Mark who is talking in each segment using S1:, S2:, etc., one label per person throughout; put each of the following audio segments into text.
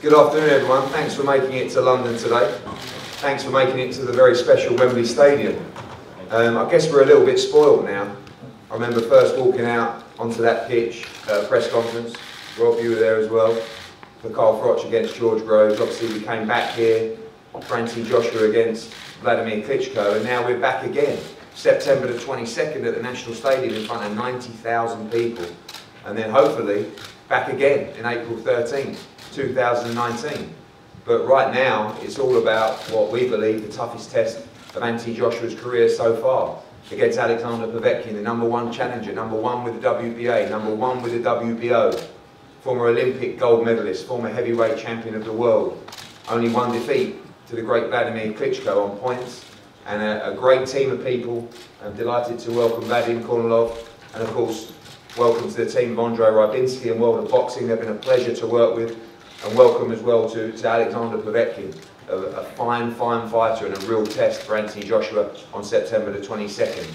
S1: Good afternoon everyone, thanks for making it to London today. Thanks for making it to the very special Wembley Stadium. I guess we're a little bit spoiled now. I remember first walking out onto that pitch at a press conference. Rob, you were there as well, for Carl Froch against George Groves. Obviously we came back here for Anthony Joshua against Vladimir Klitschko, and now we're back again. September the 22nd at the National Stadium in front of 90,000 people. And then hopefully back again in April 13th, 2019. But right now it's all about what we believe the toughest test of Anthony Joshua's career so far, against Alexander Povetkin, the #1 challenger, #1 with the WBA, #1 with the WBO, former Olympic gold medalist, former heavyweight champion of the world. Only one defeat to the great Vladimir Klitschko on points, and a great team of people. I'm delighted to welcome Vadim Kornilov, and of course welcome to the team of Andrei Rybinski and World of Boxing. They've been a pleasure to work with, and welcome as well to Alexander Povetkin, a fine fighter and a real test for Anthony Joshua on September the 22nd.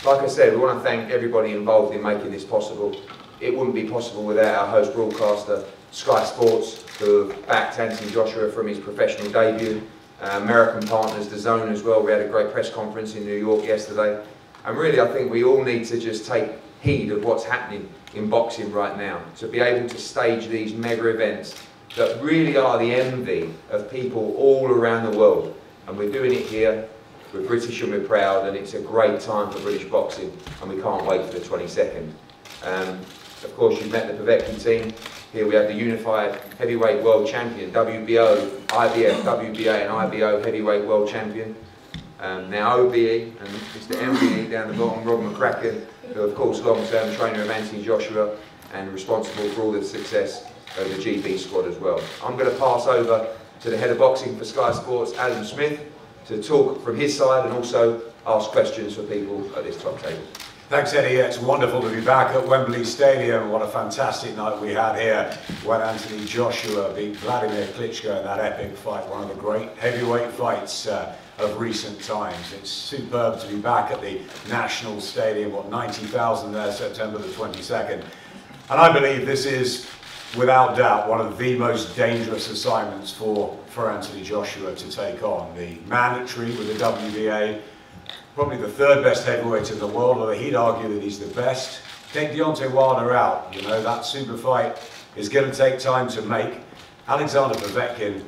S1: Like I said, we want to thank everybody involved in making this possible. It wouldn't be possible without our host broadcaster, Sky Sports, who have backed Anthony Joshua from his professional debut. American partners, DAZN as well. We had a great press conference in New York yesterday. And really, I think we all need to just take heed of what's happening in boxing right now, to be able to stage these mega events that really are the envy of people all around the world. And we're doing it here, we're British and we're proud, and it's a great time for British boxing, and we can't wait for the 22nd. Of course, you've met the Povetkin team. Here we have the unified heavyweight world champion, WBO, IBF, WBA and IBO heavyweight world champion. Now OBE and Mr. MBE down the bottom, Rob McCracken, who of course long-term trainer of Anthony Joshua and responsible for all the success of the GB squad as well. I'm going to pass over to the head of boxing for Sky Sports, Adam Smith, to talk from his side and also ask questions for people at this top table.
S2: Thanks, Eddie. It's wonderful to be back at Wembley Stadium. What a fantastic night we had here when Anthony Joshua beat Vladimir Klitschko in that epic fight, one of the great heavyweight fights of recent times. It's superb to be back at the National Stadium, 90,000 there, September the 22nd. And I believe this is, without doubt, one of the most dangerous assignments for Anthony Joshua to take on. The mandatory with the WBA, probably the third best heavyweight in the world, although he'd argue that he's the best. Take Deontay Wilder out, you know, that super fight is going to take time to make. Alexander Povetkin,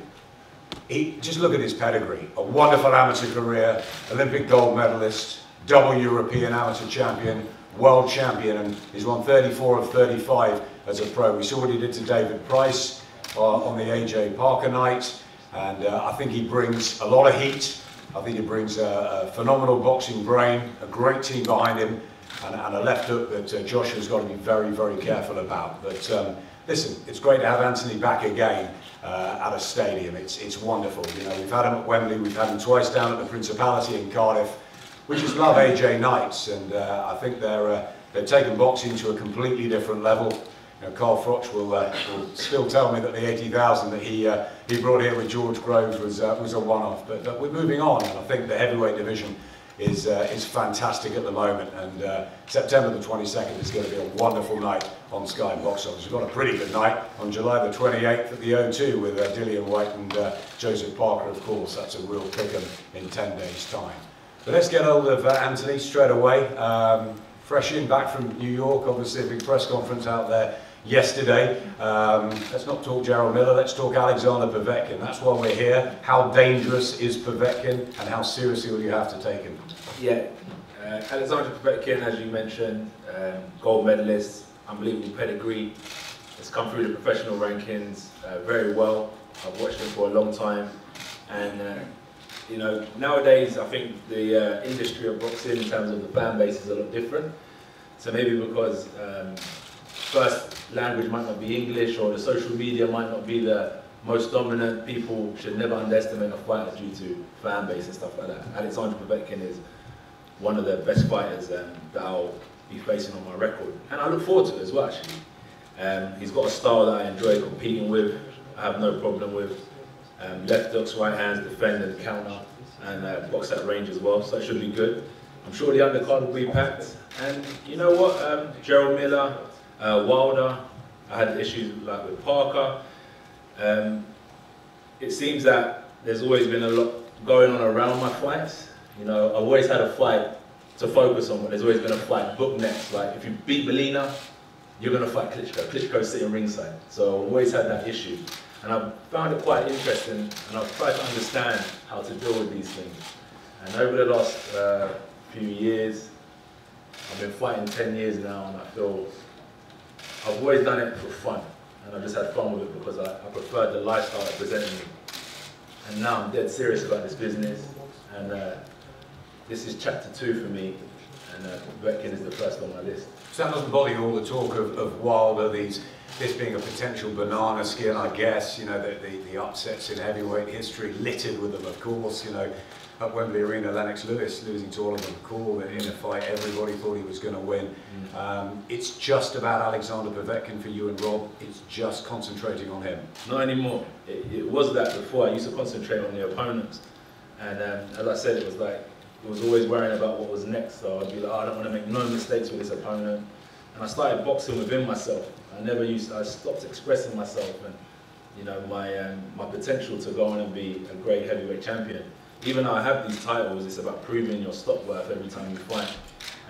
S2: just look at his pedigree. A wonderful amateur career, Olympic gold medalist, double European amateur champion, world champion, and he's won 34 of 35 as a pro. We saw what he did to David Price on the AJ Parker night, and I think he brings a lot of heat. I think he brings a phenomenal boxing brain, a great team behind him, and a left hook that Joshua's got to be very, very careful about. But listen, it's great to have Anthony back again at a stadium. It's wonderful. You know, we've had him at Wembley, we've had him twice down at the Principality in Cardiff. We just love AJ nights, and I think they're taking boxing to a completely different level. You know, Carl Froch will still tell me that the 80,000 that he brought here with George Groves was a one-off. But we're moving on, and I think the heavyweight division is fantastic at the moment. And September the 22nd is going to be a wonderful night on Sky Box Office. We've got a pretty good night on July the 28th at the O2 with Dillian Whyte and Joseph Parker, of course. That's a real pick-em in 10 days' time. But let's get hold of Anthony straight away. Fresh in back from New York, obviously a big press conference out there yesterday. Let's not talk Gerald Miller, let's talk Alexander Povetkin. That's why we're here. How dangerous is Povetkin, and how seriously will you have to take him?
S3: Yeah, Alexander Povetkin, as you mentioned, gold medalist, unbelievable pedigree. Has come through the professional rankings very well. I've watched him for a long time, and you know, nowadays I think the industry of boxing in terms of the fan base is a lot different. So maybe because first language might not be English, or the social media might not be the most dominant, people should never underestimate a fighter due to fan base and stuff like that. Alexander Povetkin is one of the best fighters that I'll be facing on my record, and I look forward to it as well actually. He's got a style that I enjoy competing with, I have no problem with. Left hooks, right hands, defend and counter, and box at range as well, so it should be good. I'm sure the undercard will be packed, and you know what, Gerald Miller, Wilder, I had issues like with Parker. It seems that there's always been a lot going on around my fights. You know, I've always had a fight to focus on, but there's always been a fight booked next. Like, if you beat Molina, you're going to fight Klitschko. Klitschko's sitting ringside. So I've always had that issue. And I've found it quite interesting, and I've tried to understand how to deal with these things. And over the last few years, I've been fighting 10 years now, and I feel I've always done it for fun. And I've just had fun with it because I preferred the lifestyle it presented me. And now I'm dead serious about this business. And this is chapter 2 for me. And Povetkin is the first on my list.
S2: So that doesn't bother you, all the talk of Wilder, this being a potential banana skin, I guess, you know, the upsets in heavyweight history, littered with them, of course, you know, at Wembley Arena, Lennox Lewis losing to Oliver McCall in a fight everybody thought he was going to win. It's just about Alexander Povetkin for you and Rob. It's just concentrating on him.
S3: Not anymore. It was that before. I used to concentrate on the opponents. And as I said, it was like, I was always worrying about what was next. So I'd be like, oh, I don't want to make no mistakes with this opponent. And I started boxing within myself. I stopped expressing myself and, you know, my potential to go on and be a great heavyweight champion. Even though I have these titles, it's about proving your stock worth every time you fight.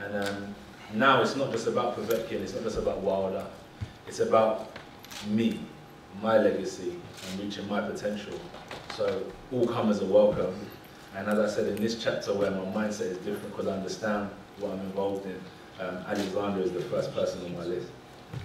S3: And now it's not just about Povetkin, it's not just about Wilder. It's about me, my legacy, and reaching my potential. So all comers are welcome. And as I said, in this chapter where my mindset is different because I understand what I'm involved in, Alexander is the first person on my list.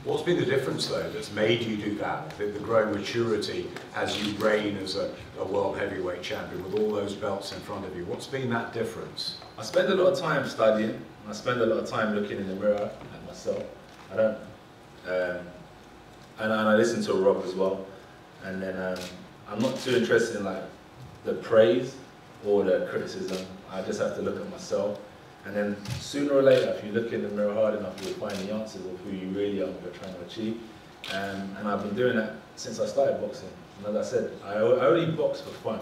S2: What's been the difference, though, that's made you do that? The growing maturity as you reign as a world heavyweight champion with all those belts in front of you. What's been that difference? I
S3: spend a lot of time studying. I spend a lot of time looking in the mirror at myself. I don't, and I listen to Rob as well. And then I'm not too interested in like the praise or the criticism. I just have to look at myself. And then sooner or later, if you look in the mirror hard enough, you'll find the answers of who you really are and what you're trying to achieve. And I've been doing that since I started boxing. And as I said, I only box for fun.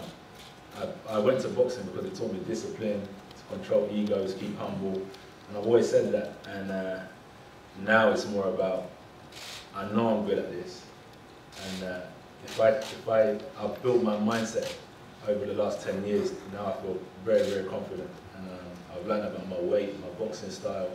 S3: I went to boxing because it taught me discipline, to control egos, keep humble. And I've always said that. And now it's more about, I know I'm good at this. And I've built my mindset over the last 10 years, now I feel very, very confident. And I've learned about my weight, my boxing style,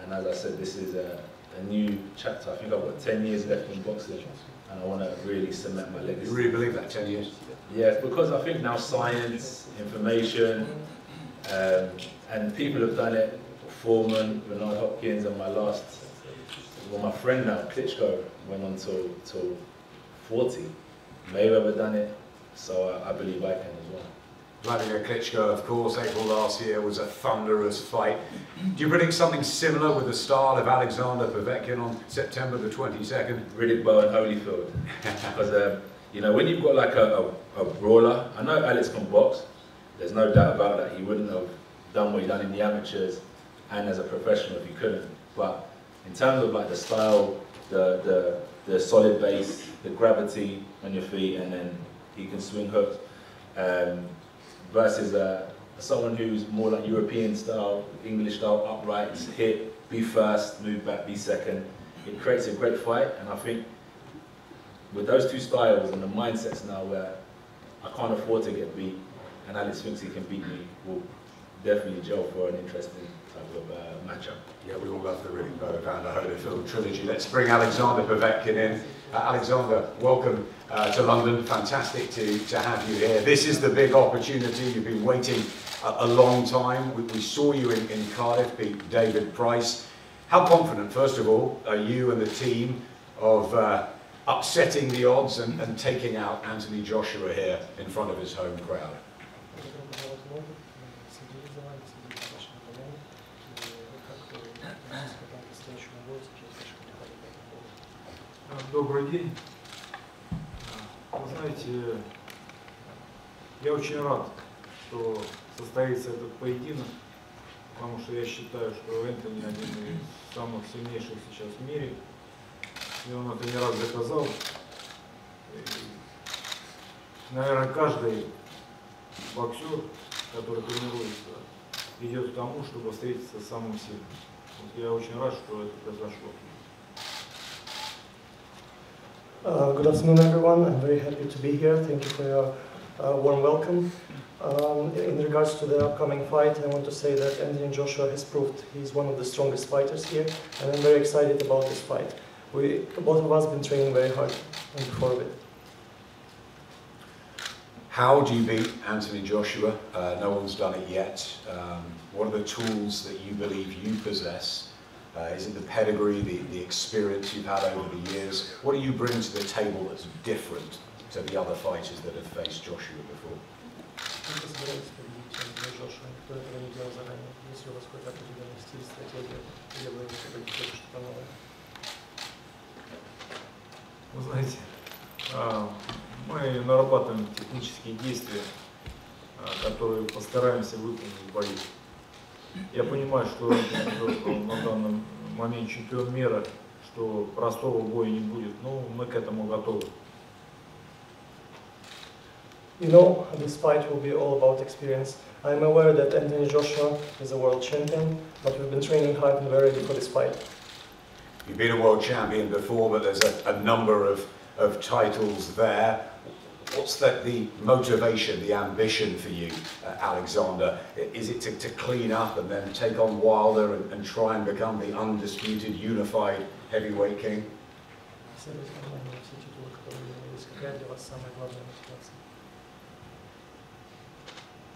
S3: and as I said, this is a new chapter. I think I've got 10 years left in boxing, and I want to really cement my legacy.
S2: You really believe that, 10 years?
S3: Yeah, because I think now science, information, and people have done it. Foreman, Bernard Hopkins, and my friend now, Klitschko, went on till 40. Mayweather done it, so I believe I can as well.
S2: Vladimir Klitschko, of course, April last year was a thunderous fight. Do you predict something similar with the style of Alexander Povetkin on September the 22nd?
S3: Riddick Bowe and Holyfield. Because, you know, when you've got like a brawler, I know Alex can box, there's no doubt about that. He wouldn't have done what he done in the amateurs and as a professional if he couldn't. But in terms of like the style, the solid base, the gravity on your feet, and then he can swing hooks. Versus someone who's more like European style, English style, upright, hit, be first, move back, be second. It creates a great fight, and I think with those two styles and the mindsets now where I can't afford to get beat, and Alex thinks he can beat me, we'll definitely gel for an interesting type of matchup.
S2: Yeah, we all love the Riddick Bowe and the Holyfield trilogy. Let's bring Alexander Povetkin in. Alexander, welcome to London. Fantastic to have you here. This is the big opportunity. You've been waiting a long time. We saw you in Cardiff beat David Price. How confident, first of all, are you and the team of upsetting the odds and taking out Anthony Joshua here in front of his home crowd?
S4: Добрый день. Вы знаете, я очень рад, что состоится этот поединок, потому что я считаю, что Энтони один из самых сильнейших сейчас в мире, и он это не раз доказал. И, наверное, каждый боксер, который тренируется, идет к тому, чтобы встретиться с самым сильным. Вот я очень рад, что это произошло.
S5: Good afternoon, everyone. I'm very happy to be here. Thank you for your warm welcome. In regards to the upcoming fight, I want to say that Anthony Joshua has proved he's one of the strongest fighters here, and I'm very excited about this fight. Both of us have been training very hard before it.
S2: How do you beat Anthony Joshua? No one's done it yet. What are the tools that you believe you possess? Is it the pedigree, the experience you've had over the years? What do you bring to the table that's different to the other fighters that have faced Joshua before?
S4: Вы знаете, мы нарабатываем технические действия, которые постараемся выполнить в бою. Я понимаю, что на данном моменте чемпион мира, что простого боя не будет, но мы к этому готовы.
S5: You know, this fight will be all about experience. I'm aware that Anthony Joshua is a world champion, but we've been training hard and very ready for this fight.
S2: You've been a world champion before, but there's a number of titles there. What's the motivation, the ambition for you, Alexander? Is it to clean up and then take on Wilder and try and become the undisputed, unified heavyweight king?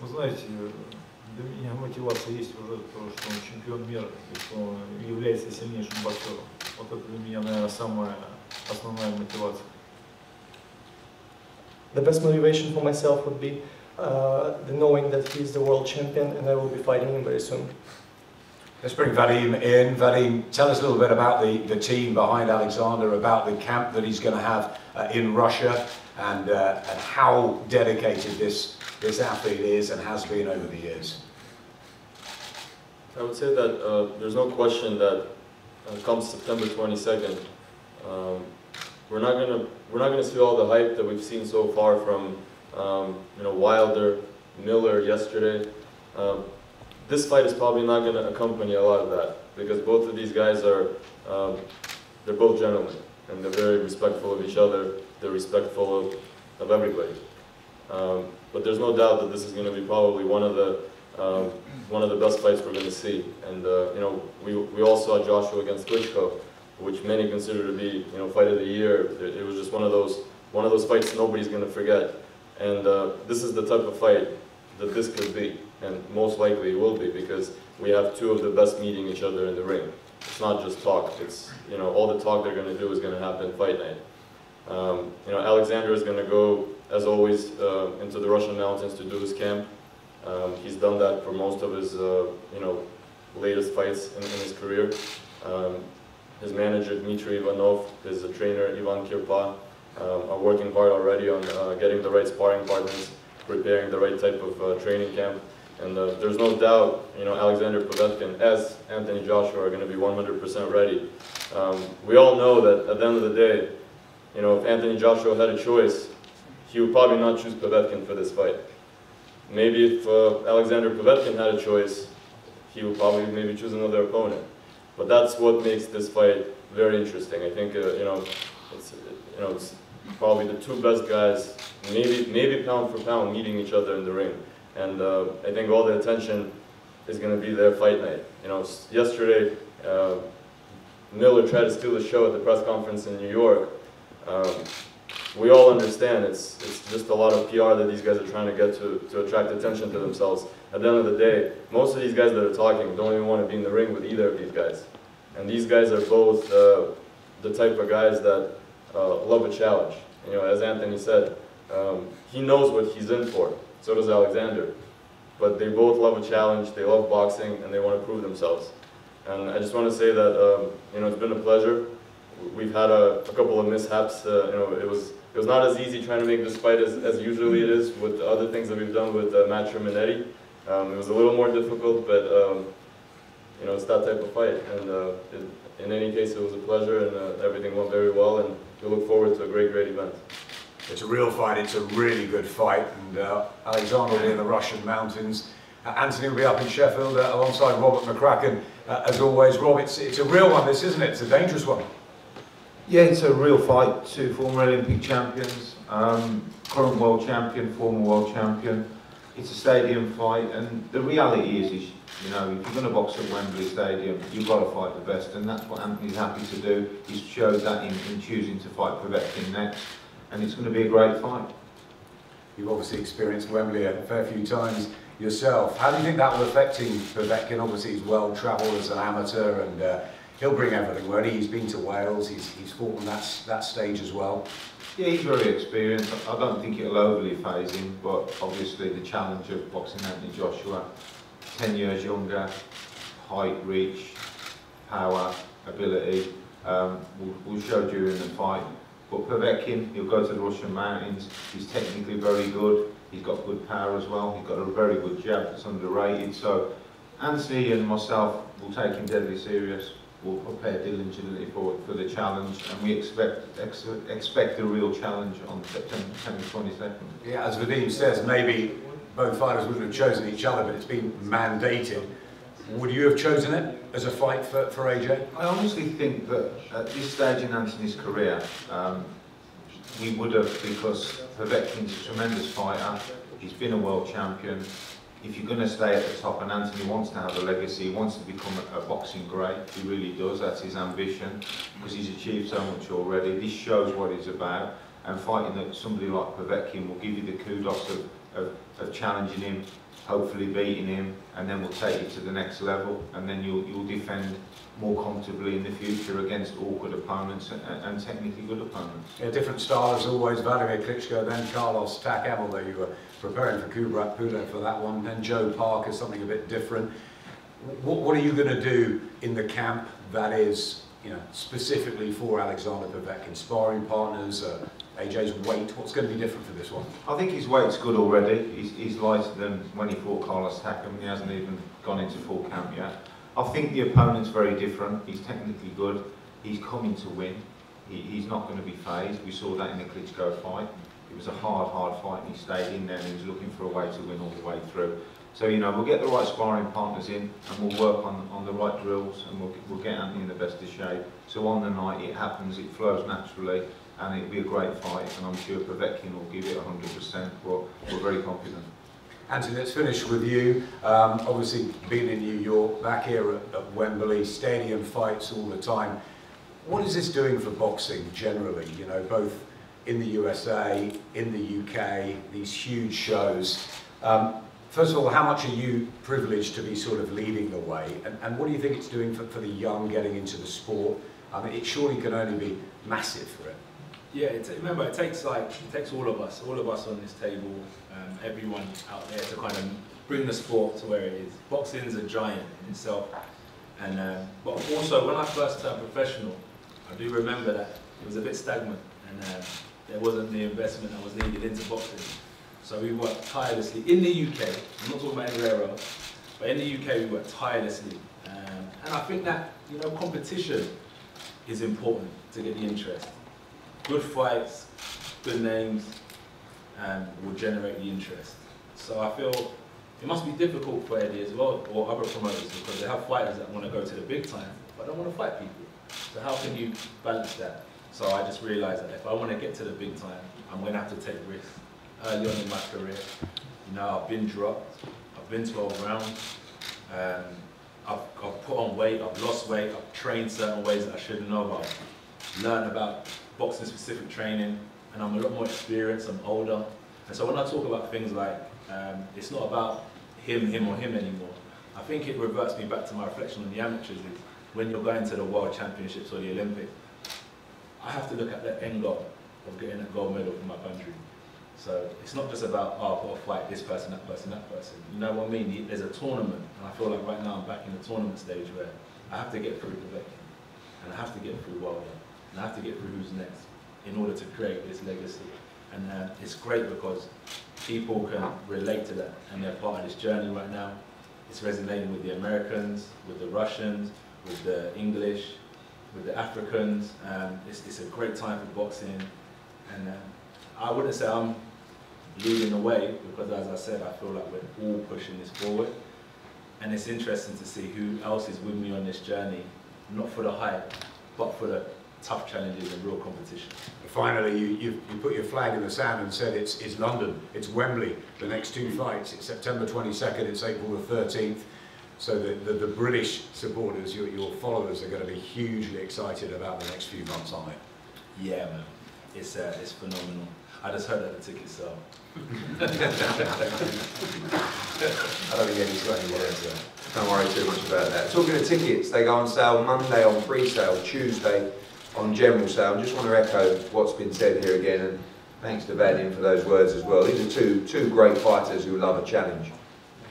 S4: Вы знаете, для меня мотивация есть уже то, что он чемпион мира и что он является сильнейшим боксером. Вот это для меня, наверное, самая основная мотивация.
S5: The best motivation for myself would be the knowing that he is the world champion and I will be fighting him very soon.
S2: Let's bring Vadim in. Vadim, tell us a little bit about the team behind Alexander, about the camp that he's going to have in Russia, and how dedicated this athlete is and has been over the years.
S6: I would say that there's no question that come September 22nd, we're not gonna see all the hype that we've seen so far from Wilder, Miller yesterday. This fight is probably not going to accompany a lot of that because both of these guys are they're both gentlemen and they're very respectful of each other. They're respectful of everybody. But there's no doubt that this is going to be probably one of the best fights we're going to see. And we all saw Joshua against Klitschko, which many consider to be fight of the year. It was just one of those fights nobody's going to forget. And this is the type of fight that this could be, and most likely it will be, because we have two of the best meeting each other in the ring. It's not just talk. It's all the talk they're going to do is going to happen fight night. Alexander is going to go, as always, into the Russian mountains to do his camp. He's done that for most of his latest fights in his career. His manager Dmitry Ivanov, his trainer Ivan Kirpa, are working hard already on getting the right sparring partners, preparing the right type of training camp. And there's no doubt, Alexander Povetkin, as Anthony Joshua, are going to be 100% ready. We all know that at the end of the day, if Anthony Joshua had a choice, he would probably not choose Povetkin for this fight. Maybe if Alexander Povetkin had a choice, he would probably maybe choose another opponent. But that's what makes this fight very interesting. I think it's probably the two best guys, maybe pound for pound, meeting each other in the ring. And I think all the attention is going to be their fight night. Yesterday, Miller tried to steal the show at the press conference in New York. We all understand it's just a lot of PR that these guys are trying to get to attract attention to themselves. At the end of the day, most of these guys that are talking don't even want to be in the ring with either of these guys. And these guys are both the type of guys that love a challenge. As Anthony said, he knows what he's in for. So does Alexander. But they both love a challenge, they love boxing, and they want to prove themselves. And I just want to say that it's been a pleasure. We've had a couple of mishaps. It was not as easy trying to make this fight as usually it is with the other things that we've done with Matchroom and Eddie. It was a little more difficult, but it's that type of fight. And in any case, it was a pleasure, and everything went very well. And we look forward to a great, great event.
S2: It's a real fight, it's a really good fight, and Alexander will be in the Russian mountains. Anthony will be up in Sheffield alongside Robert McCracken. As always, Rob, it's a real one, this, isn't it? It's a dangerous one.
S7: Yeah, it's a real fight. Two former Olympic champions, current world champion, former world champion. It's a stadium fight, and the reality is you know, if you're going to box at Wembley Stadium, you've got to fight the best, and that's what Anthony's happy to do. He's showed that in choosing to fight Povetkin next, and it's going to be a great fight.
S2: You've obviously experienced Wembley a fair few times yourself. How do you think that will affect Povetkin? Obviously, he's well travelled as an amateur, and he'll bring everything, won't he? He's been to Wales, he's fought on that stage as well.
S7: Yeah, he's very experienced. I don't think it'll overly faze him, but obviously the challenge of boxing Anthony Joshua, 10 years younger, height, reach, power, ability, will show during the fight. But Povetkin, he'll go to the Russian mountains. He's technically very good. He's got good power as well. He's got a very good jab that's underrated. So Anthony and myself will take him deadly serious. We'll prepare diligently for the challenge, and we expect a real challenge on September 22nd.
S2: Yeah, as Vadim says, maybe both fighters wouldn't have chosen each other, but it's been mandated. Would you have chosen it as a fight for AJ?
S7: I honestly think that at this stage in Anthony's career, we would have, because Povetkin's a tremendous fighter. He's been a world champion. If you're going to stay at the top, and Anthony wants to have a legacy, he wants to become a boxing great, he really does, that's his ambition, because he's achieved so much already. This shows what he's about, and fighting somebody like Povetkin will give you the kudos of challenging him, hopefully beating him, and then we'll take you to the next level, and then you'll defend more comfortably in the future against awkward opponents and technically good opponents.
S2: Yeah, different style as always. Vladimir Klitschko, then Carlos Takam, although you were preparing for Kubrat Pulev for that one, then Joe Parker, something a bit different. What are you going to do in the camp that is, you know, specifically for Alexander Povetkin? Sparring partners, AJ's weight, what's going to be different for this one?
S7: I think his weight's good already. He's lighter than when he fought Carlos Takam. He hasn't even gone into full camp yet. I think the opponent's very different. He's technically good. He's coming to win. He's not going to be phased. We saw that in the Klitschko fight. It was a hard fight, and he stayed in there, and he was looking for a way to win all the way through. So, you know, we'll get the right sparring partners in, and we'll work on the right drills, and we'll get Anthony in the best of shape. So on the night, it happens, it flows naturally, and it'll be a great fight, and I'm sure Povetkin will give it 100%, but we're very confident.
S2: Anthony, let's finish with you. Obviously, being in New York, back here at Wembley, stadium fights all the time. What is this doing for boxing generally? You know, both in the USA, in the UK, these huge shows. First of all, how much are you privileged to be sort of leading the way? And what do you think it's doing for the young getting into the sport? I mean, it surely can only be massive for it.
S3: Yeah, remember, it takes all of us on this table, everyone out there to kind of bring the sport to where it is. Boxing's a giant in itself, and but also when I first turned professional, I do remember that it was a bit stagnant, and there wasn't the investment that was needed into boxing. So we worked tirelessly in the UK. I'm not talking about anywhere else, but in the UK we worked tirelessly, and I think that, you know, competition is important to get the interest. Good fights, good names, will generate the interest. So I feel it must be difficult for Eddie as well, or other promoters, because they have fighters that want to go to the big time, but don't want to fight people. So how can you balance that? So I just realised that if I want to get to the big time, I'm going to have to take risks. Early on in my career, you know, I've been dropped, I've been 12 rounds, I've put on weight, I've lost weight, I've trained certain ways that I shouldn't know about. Learned about boxing specific training, and I'm a lot more experienced, I'm older. And so when I talk about things like, it's not about him or him anymore, I think it reverts me back to my reflection on the amateurs. Is when you're going to the World Championships or the Olympics, I have to look at the end goal of getting a gold medal for my country. So it's not just about, oh, I've got to fight this person, that person, that person. You know what I mean? There's a tournament, and I feel like right now I'm back in the tournament stage where I have to get through Povetkin, and I have to get through Wilder, and I have to get through who's next in order to create this legacy. And it's great because people can relate to that, and they're part of this journey right now. It's resonating with the Americans, with the Russians, with the English, with the Africans. It's a great time for boxing, and I wouldn't say I'm leading the way, because as I said, I feel like we're all pushing this forward. And it's interesting to see who else is with me on this journey, not for the hype, but for the tough challenges and real competition.
S2: Finally, you put your flag in the sand and said it's London, it's Wembley, the next two fights. It's September 22nd, it's April the 13th. So the British supporters, your followers, are going to be hugely excited about the next few months, aren't they?
S3: Yeah, man. It's phenomenal. I just heard that the tickets sell.
S2: I don't think Eddie's got any words there.
S1: Don't worry too much about that. Talking of tickets, they go on sale Monday on pre-sale, Tuesday on general sale. I just want to echo what's been said here again, and thanks to Vadim for those words as well. These are two great fighters who love a challenge.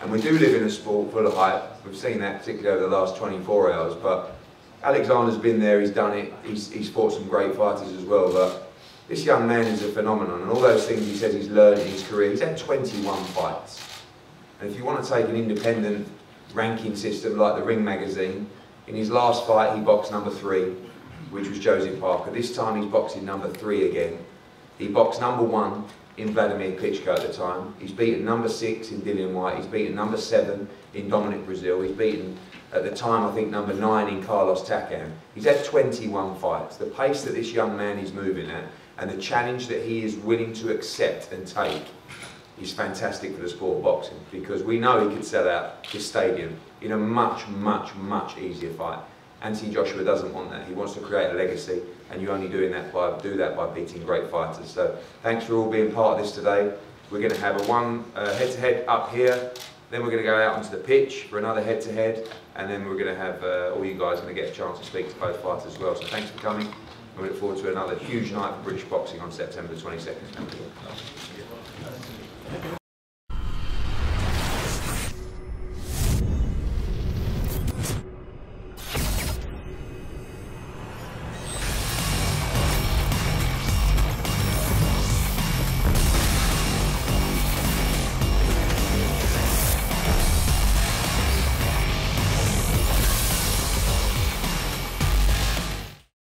S1: And we do live in a sport full of hype. We've seen that particularly over the last 24 hours, but Alexander's been there, he's done it, he's fought some great fighters as well, but this young man is a phenomenon, and all those things he says he's learned in his career, he's had 21 fights. And if you want to take an independent ranking system like the Ring magazine, in his last fight he boxed number 3, which was Josie Parker. This time he's boxing number 3 again. He boxed number 1 in Vladimir Klitschko at the time. He's beaten number 6 in Dillian White. He's beaten number 7 in Dominic Brazil. He's beaten, at the time, I think number 9 in Carlos Takam. He's had 21 fights. The pace that this young man is moving at and the challenge that he is willing to accept and take is fantastic for the sport of boxing, because we know he could sell out his stadium in a much, much, much easier fight. Anthony Joshua doesn't want that. He wants to create a legacy, and you're only do that by beating great fighters. So thanks for all being part of this today. We're going to have a head-to-head up here, then we're going to go out onto the pitch for another head-to-head, and then we're going to have all you guys going to get a chance to speak to both fighters as well. So thanks for coming. We look forward to another huge night for British boxing on September 22nd.